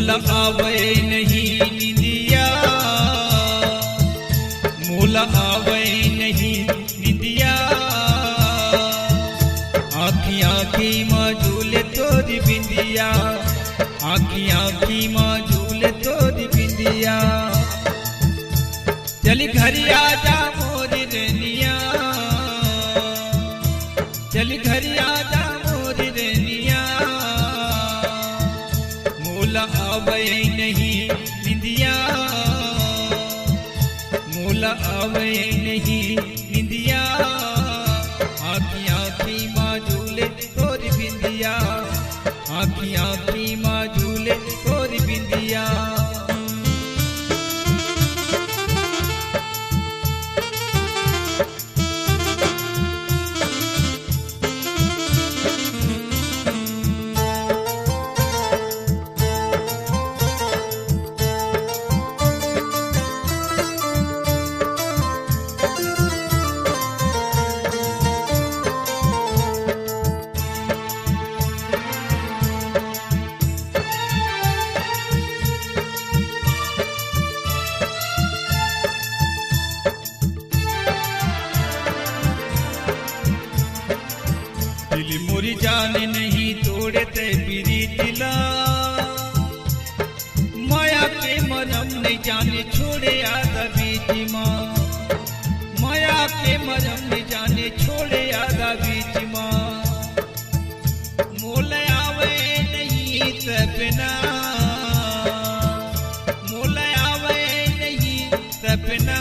मोला आवे नहीं निंदिया, मोला आवे नहीं निंदिया, आखी आखी माँ झूले तोरी बिंदिया, आखी आखी माँ झूले तोरी बिंदिया। चली घरी आजा मोरी रेनिया, चली घरी आजा मोरी रेनिया, मोला आवे नहीं निंदिया, मोला आवे नहीं निंदिया, आखी आखी माँ झूले तोरी बिंदिया, आखी आखी माँ झूले तोरी बिंदिया। दिल मोरी जाने नहीं तोड़े ते पीरी दिला, माया के मरम नहीं जाने छोड़े आधा बीच माँ, माया के मरम नहीं जाने छोड़े आधा बीच माँ। मोला आवे नहीं सपना, मोला आवे नहीं सपना,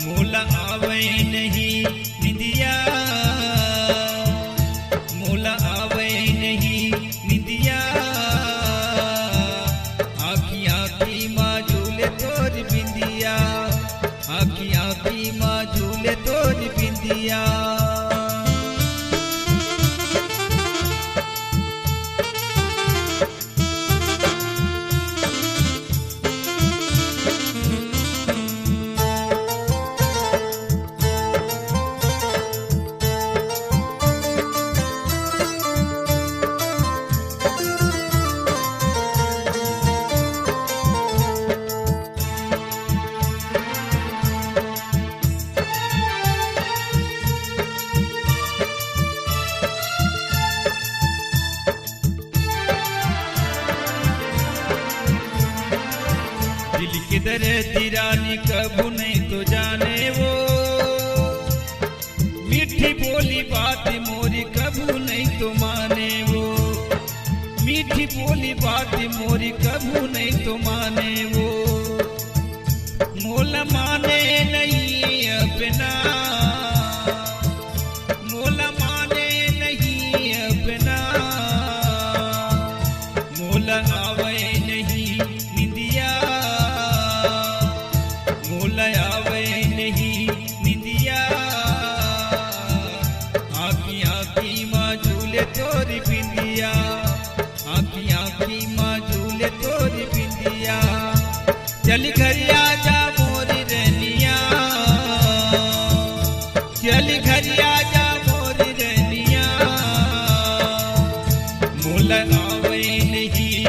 मोला आवे नहीं निंदिया, मोला आवे नहीं निंदिया, आखी आखी माँ झूले तोरी बिंदिया, आखी आखी माँ झूले तोरी बिंदिया। दिल किधर तिरानी कबू नहीं तो जाने वो, मीठी बोली बात मोरी कबू नहीं तो माने वो, मीठी बोली बात मोरी कबू नहीं तो माने वो। मोला माने नहीं अपना, मोला माने नहीं अपना, मोला आवे नहीं निंदिया, मोला आवे नहीं निंदिया, आखी आखी माँ झूले तोरी बिंदिया, आखी आखी माँ झूले तोरी बिंदिया। चली घरी आजा मोरी रेनिया, चली घरी आजा मोरी रेनिया, मोला आवे नहीं